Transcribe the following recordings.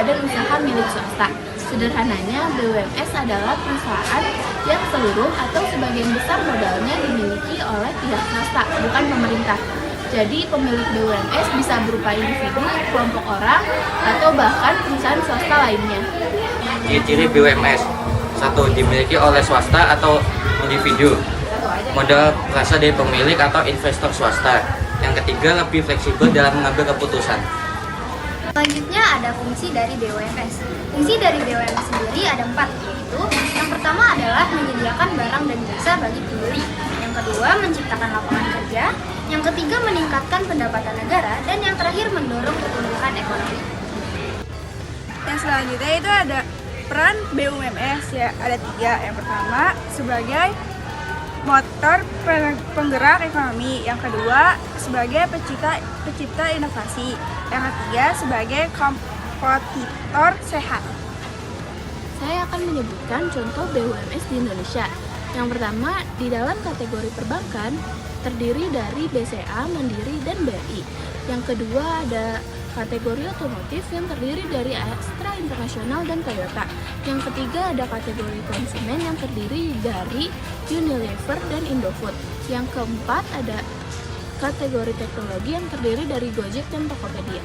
badan usaha milik swasta. Sederhananya, BUMS adalah perusahaan yang seluruh atau sebagian besar modalnya dimiliki oleh pihak swasta, bukan pemerintah. Jadi, pemilik BUMS bisa berupa individu, kelompok orang, atau bahkan perusahaan swasta lainnya. Ciri-ciri BUMS: 1. Dimiliki oleh swasta atau individu. Modal berasal dari pemilik atau investor swasta. Yang ketiga, lebih fleksibel dalam mengambil keputusan. Selanjutnya ada fungsi dari BUMS. Fungsi dari BUMS sendiri ada 4, yaitu yang pertama adalah menyediakan barang dan jasa bagi pembeli. Yang kedua, menciptakan lapangan kerja. Yang ketiga, meningkatkan pendapatan negara. Dan yang terakhir, mendorong pertumbuhan ekonomi. Yang selanjutnya itu ada peran BUMS, ya ada 3. Yang pertama, sebagai motor penggerak ekonomi. Yang kedua, sebagai pencipta inovasi. Yang ketiga, sebagai kompetitor sehat. Saya akan menyebutkan contoh BUMS di Indonesia. Yang pertama, di dalam kategori perbankan, terdiri dari BCA, Mandiri, dan BRI. Yang kedua, ada kategori otomotif yang terdiri dari Astra International dan Toyota. Yang ketiga, ada kategori konsumen yang terdiri dari Unilever dan Indofood. Yang keempat, ada kategori teknologi yang terdiri dari Gojek dan Tokopedia.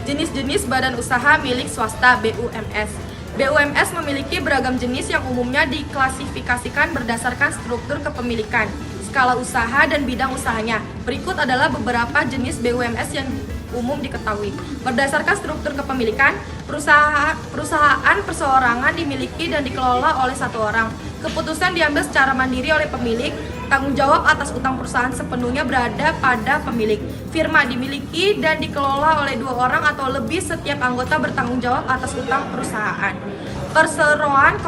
Jenis-jenis badan usaha milik swasta BUMS. BUMS memiliki beragam jenis yang umumnya diklasifikasikan berdasarkan struktur kepemilikan, skala usaha, dan bidang usahanya. Berikut adalah beberapa jenis BUMS yang umum diketahui. Berdasarkan struktur kepemilikan, perusahaan perseorangan dimiliki dan dikelola oleh satu orang. Keputusan diambil secara mandiri oleh pemilik. Tanggung jawab atas utang perusahaan sepenuhnya berada pada pemilik. Firma dimiliki dan dikelola oleh 2 orang atau lebih, setiap anggota bertanggung jawab atas utang perusahaan. Perseroan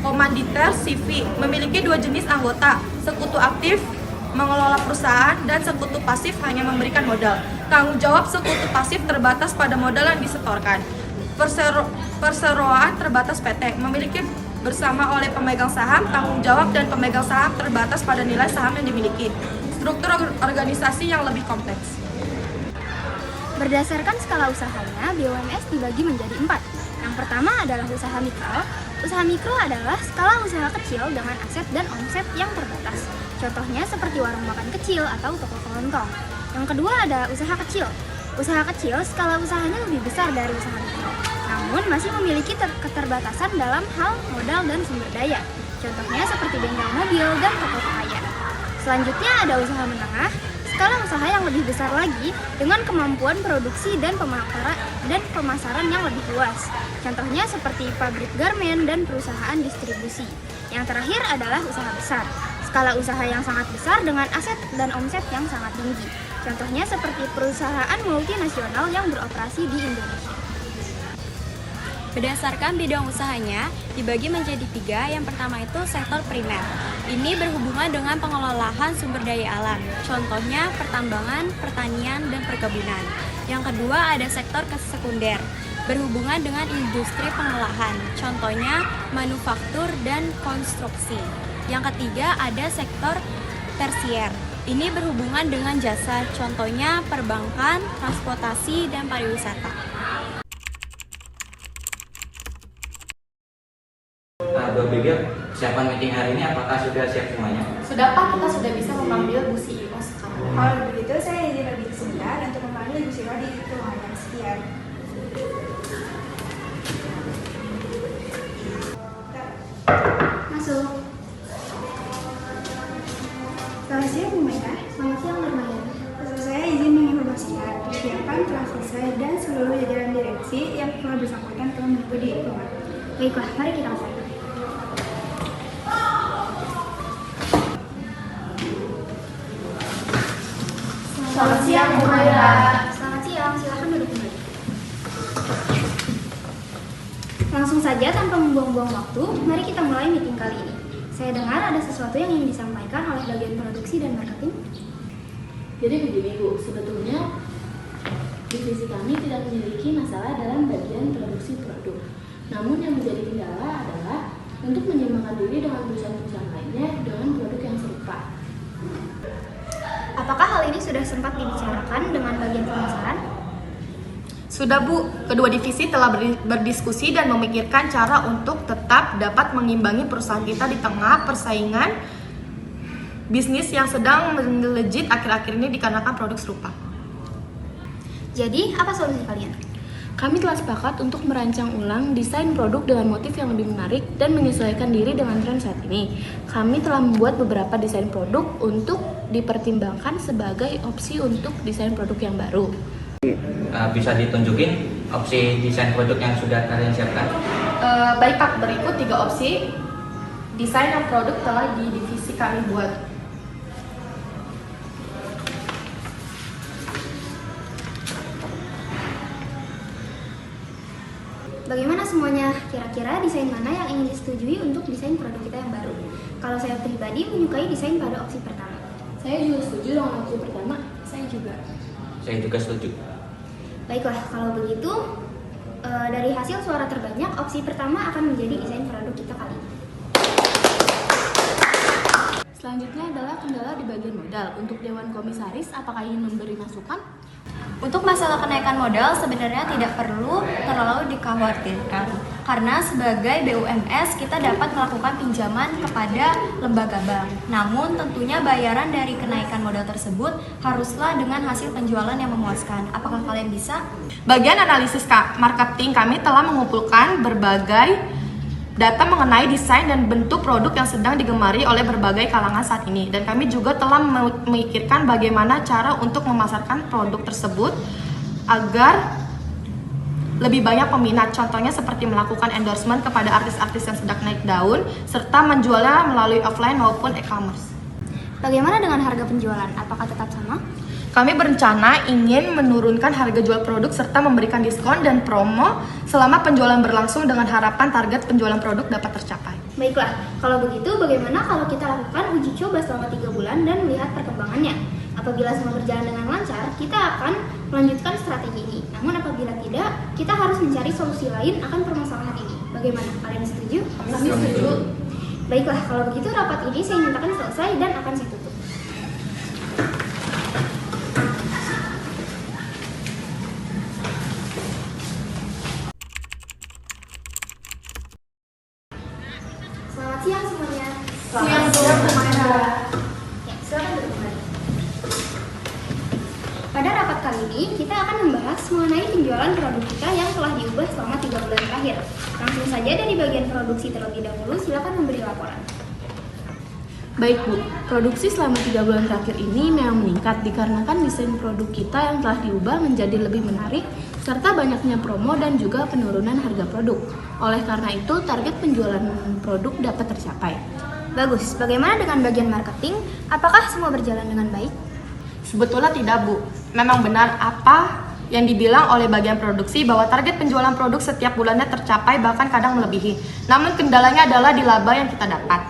komanditer CV memiliki 2 jenis anggota, sekutu aktif mengelola perusahaan dan sekutu pasif hanya memberikan modal. Tanggung jawab sekutu pasif terbatas pada modal yang disetorkan. Perseroan terbatas PT memiliki bersama oleh pemegang saham, tanggung jawab dan pemegang saham terbatas pada nilai saham yang dimiliki. Struktur organisasi yang lebih kompleks. Berdasarkan skala usahanya, BUMS dibagi menjadi 4. Yang pertama adalah usaha mikro. Usaha mikro adalah skala usaha kecil dengan aset dan omset yang terbatas. Contohnya seperti warung makan kecil atau toko kelontong. Yang kedua ada usaha kecil. Usaha kecil skala usahanya lebih besar dari usaha mikro, namun masih memiliki keterbatasan dalam hal modal dan sumber daya. Contohnya seperti bengkel mobil dan toko pakaian. Selanjutnya ada usaha menengah. Skala usaha yang lebih besar lagi dengan kemampuan produksi dan pemasaran yang lebih luas. Contohnya seperti pabrik garmen dan perusahaan distribusi. Yang terakhir adalah usaha besar. Skala usaha yang sangat besar dengan aset dan omset yang sangat tinggi. Contohnya seperti perusahaan multinasional yang beroperasi di Indonesia. Berdasarkan bidang usahanya, dibagi menjadi 3. Yang pertama itu sektor primer. Ini berhubungan dengan pengelolaan sumber daya alam. Contohnya pertambangan, pertanian, dan perkebunan. Yang kedua ada sektor sekunder. Berhubungan dengan industri pengolahan. Contohnya manufaktur dan konstruksi. Yang ketiga ada sektor tersier. Ini berhubungan dengan jasa. Contohnya perbankan, transportasi, dan pariwisata. Berpikir persiapan meeting hari ini apakah sudah siap semuanya? Sudah Pak, kita sudah bisa memanggil Bu CEO sekarang. Kalau begitu, saya izin lebih sebentar untuk memanggil Ibu Siro di ruangan yang sekian. Masuk. Selamat siang Bu Mega. Selamat siang Nurmaya. Saya izin menginformasikan persiapan telah selesai dan seluruh jajaran direksi yang telah bersangkutan telah menunggu di ruangan. Baiklah, mari kita mulai. Selamat siang Bu Maira. Selamat siang, silakan duduk kembali. Langsung saja tanpa membuang-buang waktu, mari kita mulai meeting kali ini. Saya dengar ada sesuatu yang ingin disampaikan oleh bagian produksi dan marketing. Jadi begini Bu, sebetulnya divisi kami tidak memiliki masalah dalam bagian produksi produk. Namun yang menjadi kendala adalah untuk menyeimbangkan diri dengan perusahaan-perusahaan lainnya dengan produk yang serupa. Apakah hal ini sudah sempat dibicarakan dengan bagian pemasaran? Sudah Bu, kedua divisi telah berdiskusi dan memikirkan cara untuk tetap dapat mengimbangi perusahaan kita di tengah persaingan bisnis yang sedang melejit akhir-akhir ini dikarenakan produk serupa. Jadi, apa solusi kalian? Kami telah sepakat untuk merancang ulang desain produk dengan motif yang lebih menarik dan menyesuaikan diri dengan tren saat ini. Kami telah membuat beberapa desain produk untuk dipertimbangkan sebagai opsi untuk desain produk yang baru. Bisa ditunjukin opsi desain produk yang sudah kalian siapkan? Baik Kak, berikut 3 opsi desain dan produk telah di divisi kami buat. Bagaimana semuanya? Kira-kira desain mana yang ingin disetujui untuk desain produk kita yang baru? Kalau saya pribadi menyukai desain pada opsi pertama. Saya juga setuju dengan opsi pertama. Saya juga. Saya juga setuju. Baiklah, kalau begitu dari hasil suara terbanyak, opsi pertama akan menjadi desain produk kita kali ini. Selanjutnya adalah kendala di bagian modal. Untuk Dewan Komisaris, apakah ingin memberi masukan? Untuk masalah kenaikan modal sebenarnya tidak perlu terlalu dikhawatirkan karena sebagai BUMS kita dapat melakukan pinjaman kepada lembaga bank. Namun tentunya bayaran dari kenaikan modal tersebut haruslah dengan hasil penjualan yang memuaskan. Apakah kalian bisa? Bagian analisis marketing kami telah mengumpulkan berbagai data mengenai desain dan bentuk produk yang sedang digemari oleh berbagai kalangan saat ini. Dan kami juga telah memikirkan bagaimana cara untuk memasarkan produk tersebut agar lebih banyak peminat. Contohnya seperti melakukan endorsement kepada artis-artis yang sedang naik daun, serta menjualnya melalui offline maupun e-commerce. Bagaimana dengan harga penjualan? Apakah tetap sama? Kami berencana ingin menurunkan harga jual produk serta memberikan diskon dan promo selama penjualan berlangsung dengan harapan target penjualan produk dapat tercapai. Baiklah, kalau begitu bagaimana kalau kita lakukan uji coba selama 3 bulan dan melihat perkembangannya? Apabila semua berjalan dengan lancar, kita akan melanjutkan strategi ini. Namun apabila tidak, kita harus mencari solusi lain akan permasalahan ini. Bagaimana? Kalian setuju? Kami setuju. Baiklah, kalau begitu rapat ini saya nyatakan selesai dan akan saya tutup. Selamat siang semuanya. Siang semuanya. Ya, silakan duduk kembali. Pada rapat kali ini, kita akan membahas mengenai penjualan produk kita yang telah diubah selama 3 bulan terakhir. Langsung saja dari bagian produksi terlebih dahulu, silakan memberi laporan. Baik Bu, produksi selama 3 bulan terakhir ini memang meningkat dikarenakan desain produk kita yang telah diubah menjadi lebih menarik serta banyaknya promo dan juga penurunan harga produk. Oleh karena itu, target penjualan produk dapat tercapai. Bagus, bagaimana dengan bagian marketing? Apakah semua berjalan dengan baik? Sebetulnya tidak Bu, memang benar apa yang dibilang oleh bagian produksi bahwa target penjualan produk setiap bulannya tercapai bahkan kadang melebihi. Namun kendalanya adalah di laba yang kita dapat.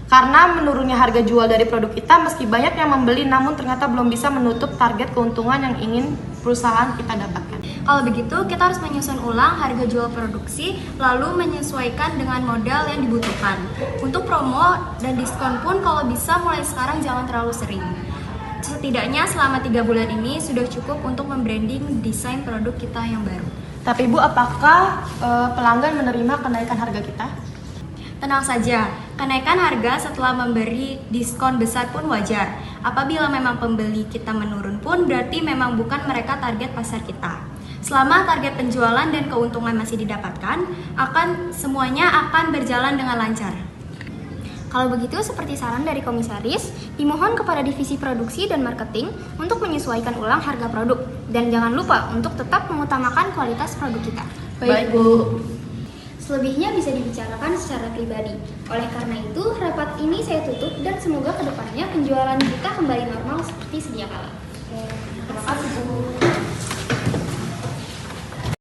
Karena menurunnya harga jual dari produk kita meski banyak yang membeli namun ternyata belum bisa menutup target keuntungan yang ingin perusahaan kita dapatkan. Kalau begitu, kita harus menyusun ulang harga jual produksi, lalu menyesuaikan dengan modal yang dibutuhkan. Untuk promo dan diskon pun kalau bisa mulai sekarang jangan terlalu sering. Setidaknya selama 3 bulan ini sudah cukup untuk membranding desain produk kita yang baru. Tapi Bu, apakah pelanggan menerima kenaikan harga kita? Tenang saja, kenaikan harga setelah memberi diskon besar pun wajar. Apabila memang pembeli kita menurun pun berarti memang bukan mereka target pasar kita. Selama target penjualan dan keuntungan masih didapatkan, semuanya akan berjalan dengan lancar. Kalau begitu, seperti saran dari komisaris, dimohon kepada divisi produksi dan marketing untuk menyesuaikan ulang harga produk. Dan jangan lupa untuk tetap mengutamakan kualitas produk kita. Baik Bu. Selebihnya bisa dibicarakan secara pribadi. Oleh karena itu, rapat ini saya tutup dan semoga kedepannya penjualan kita kembali normal seperti sedia.